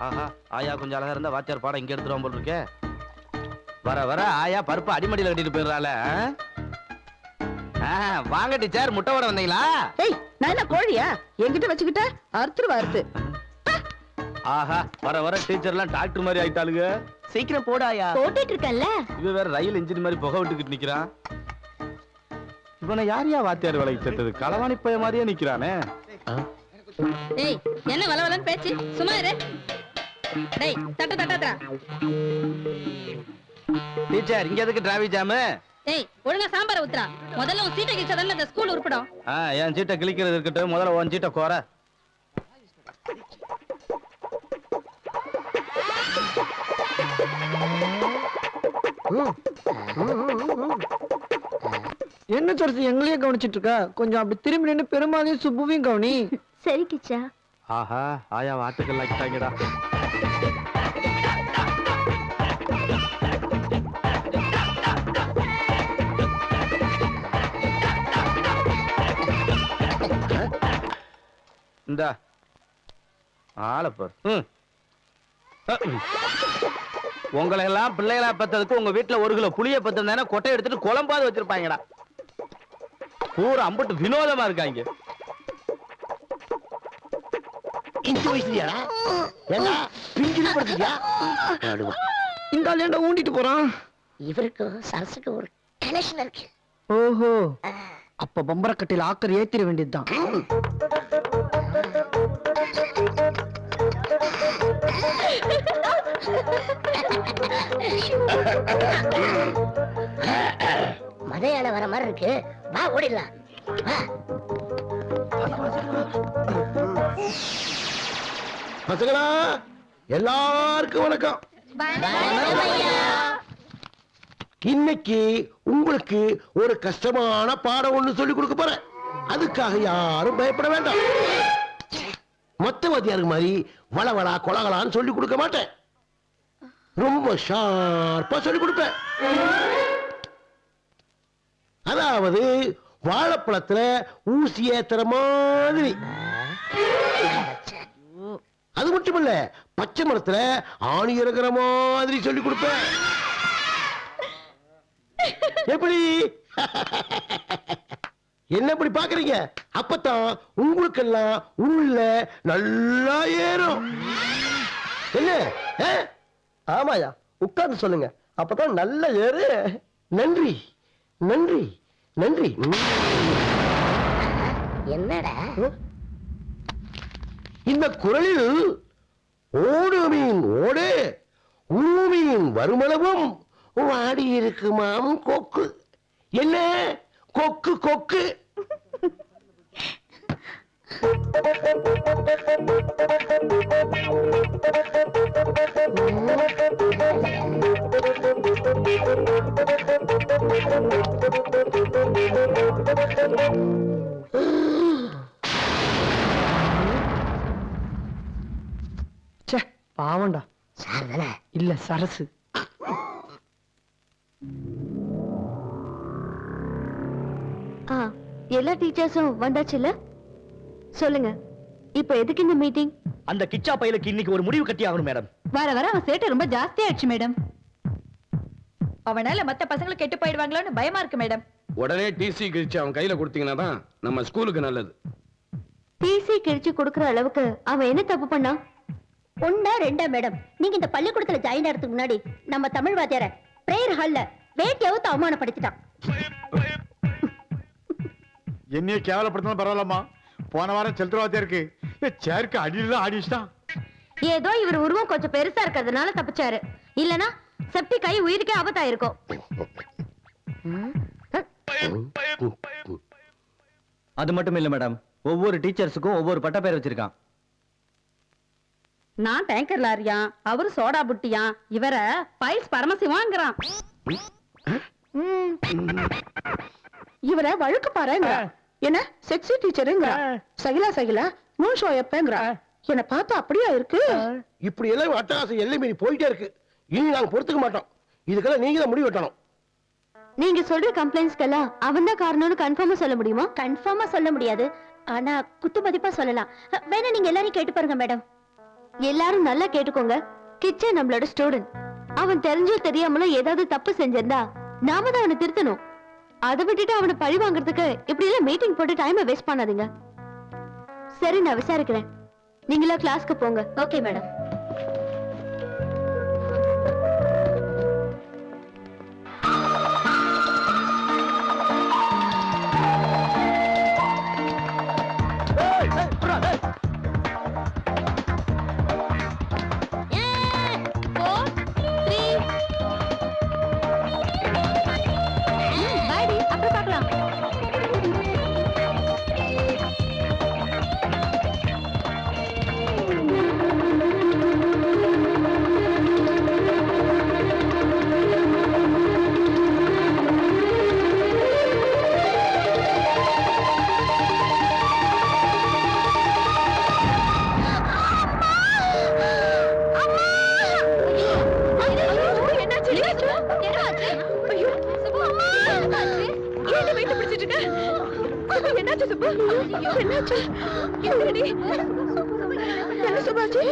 ஆஹா, ஆயா கொஞ்சம் அழகா இருந்தா வாத்தியார் பாடம் இங்க எடுத்துருவோம் போல் இருக்கே. வர வர ஆயா பருப்பு அடிமடியில கட்டிட்டு போயிடுறாள. வாங்க டீச்சர், முட்டை வடை வந்தீங்களா? ஏய், நான் என்ன கோழியா என்கிட்ட வச்சுக்கிட்ட? அறுத்துரு வார்த்து. ஆஹா, வர வர டீச்சர்லாம் டாக்டர் மாதிரி ஆயிட்டாளுங்க. சீக்கிரம் போடாயா. போட்டுட்டு இருக்கல்ல. இவ வேற ரயில் இன்ஜின் மாதிரி புகை விட்டுக்கிட்டு நிக்கிறான். இவனை யாரையா வாத்தியார் வேலைக்கு சேர்த்தது? களவாணி பைய மாதிரியே நிக்கிறானே. ஏய், என்ன வளவலன்னு பேச்சு? சும்மா இரு. டேய், தட்டு தட்டாதடா. டீச்சர், இங்க எதுக்கு டிராபிக் ஜாம்? ஏய், ஒழுங்கா சாம்பார் ஊத்துறா. முதல்ல உன் சீட்டை கிழிச்சாதானே அந்த ஸ்கூல் உருப்படும். என் சீட்டை கிழிக்கிறது இருக்கட்டும், முதல்ல உன் சீட்டை கோர. என்ன சொல்றது, எங்களையே கவனிச்சிட்டு இருக்கா? கொஞ்சம் அப்படி திரும்பி நின்று பெருமாளையும் சுப்புவையும் கவனி. சரி கிச்சா. ஆஹா, ஆயா வாட்டுக்கள் ஆக்கிட்டாங்கடா. இந்த ஆளப்பர் உங்களை எல்லாம் பிள்ளைகளா பெற்றதுக்கு உங்க வீட்டுல 1 கிலோ புளிய பெற்றிருந்தா கொட்டை எடுத்துட்டு குழம்பாது வச்சிருப்பாங்கடா. பூரா அம்பட்டு வினோதமா இருக்காங்க. இந்த ஆள் ஊண்டிட்டு போறான். இவருக்கு சரசுக்கு ஒரு கனெக்ஷன் இருக்கு. ஓஹோ, அப்ப பம்பரக்கட்டையில ஆக்கர் ஏத்திர வேண்டியதுதான். மதையால வர மாதிரி இருக்கு. வா ஓடிடலாம். பசங்களா, எல்லாருக்கும் வணக்கம். இன்னைக்கு உங்களுக்கு ஒரு கஷ்டமான பாடம் ஒண்ணு சொல்லி கொடுக்க போறேன். அதுக்காக யாரும் பயப்பட வேண்டாம். மொத்த வாத்தியாருக்கு மாதிரி வளவளா கொலகலான்னு சொல்லி கொடுக்க மாட்டேன். ரொம்ப ஷார்ப்பா சொல்லி கொடுப்பேன். அதாவது வாழைப்பழத்துல ஊசி ஏத்துற மாதிரி. அது மட்டுமல்ல, பச்சை மரத்துல ஆணி இறங்குற மாதிரி சொல்லி கொடுப்பேன். எப்படி என்ன இப்படி பாக்குறீங்க? அப்பதான் உங்களுக்கெல்லாம் உள்ள நல்லா ஏறும். என்ன? ஆமாயா, உட்கார்ந்து சொல்லுங்க, அப்பதான் நல்ல ஏறு. நன்றி நன்றி நன்றி. என்னடா இந்த குரலில் ஓடு மீன் ஓடு, ஊமீன் வருமளவும் வாடி இருக்குமாம் கொக்கு. என்ன கொக்கு கொக்கு? பாவண்டா. சார் இல்ல சரசு. எல்லா டீச்சர்ஸும் வந்தாச்சுல்ல? சொல்லுங்க, இப்ப எதுக்கு இந்த மீட்டிங்? அந்த கிச்சா பையலுக்கு இன்னைக்கு ஒரு முடிவு கட்டி ஆகணும் மேடம். வர வர அவன் சேட்டை ரொம்ப ஜாஸ்தி ஆயிடுச்சு மேடம். அவனால மத்த பசங்களும் கெட்டு போயிடுவாங்களோன்னு பயமா இருக்கு மேடம். உடனே டிசி கிழிச்சு அவன் கையில கொடுத்தீங்கன்னா தான் நம்ம ஸ்கூலுக்கு நல்லது. டிசி கிழிச்சு கொடுக்கற அளவுக்கு அவன் என்ன தப்பு பண்ணா? ஒண்ணா ரெண்டா மேடம், நீங்க இந்த பள்ளிக்கூடத்துல ஜாயின் ஆகிறதுக்கு முன்னாடி நம்ம தமிழ் வாத்தியார பிரேயர் ஹால்ல வேட்டியாவது அவமானப்படுத்திட்டான். என்னைய கேவலப்படுத்தினா பரவாயில்லம்மா, போன வாரம் செலுத்துவாத்தியா இருக்கு சேருக்கு அடியில ஆடிச்சிட்டான். ஏதோ இவர் உருவம் கொஞ்சம் பெருசா இருக்கிறதுனால தப்பிச்சாரு, இல்லனா செப்டி கை உயிருக்கே ஆபத்தாயிருக்கும். அது மட்டும் இல்ல மேடம், ஒவ்வொரு டீச்சர்ஸுக்கும் ஒவ்வொரு பட்ட பேர் வச்சிருக்கான். நான் டேங்கர் லாரியா, அவரு சோடா புட்டியா, இவர பைல்ஸ் பரமசிவாங்கிறான். இவரை வழுக்கு பாருங்க. என்ன செக்ஸி டீச்சருங்க, சகிலா சகிலா நூல் ஷோ எப்பங்கிற. என்ன பார்த்தா அப்படியா இருக்கு? இப்படி எல்லாம் அட்டகாசம் எல்லை மீறி போயிட்டே இருக்கு. இனி நாங்க பொறுத்துக்க மாட்டோம். இதுக்கெல்லாம் நீங்க தான் முடிவு வெட்டணும். நீங்க சொல்ற கம்ப்ளைண்ட்ஸ்க்கெல்லாம் அவன் தான் காரணம்னு கன்ஃபார்மா சொல்ல முடியுமா? கன்ஃபார்மா சொல்ல முடியாது, ஆனா குத்து மதிப்பா சொல்லலாம். வேணா நீங்க எல்லாரும் கேட்டு பாருங்க மேடம். எல்லாரும் நல்லா கேட்டுக்கோங்க. கிச்சன் நம்மளோட ஸ்டூடெண்ட். அவன் தெரிஞ்சோ தெரியாமலோ ஏதாவது தப்பு செஞ்சிருந்தா நாம தான் அவனை திருத்தணும். அதை விட்டுட்டு அவனை பழி வாங்குறதுக்கு இப்படி எல்லாம் மீட்டிங் போட்டு டைமை வேஸ்ட் பண்ணாதீங்க. சரி, நான் விசாரிக்கிறேன். நீங்களா கிளாஸ்க்கு போங்க. Okay madam. அப்புறம் பார்க்கலாம். என்ன சுபாஜி?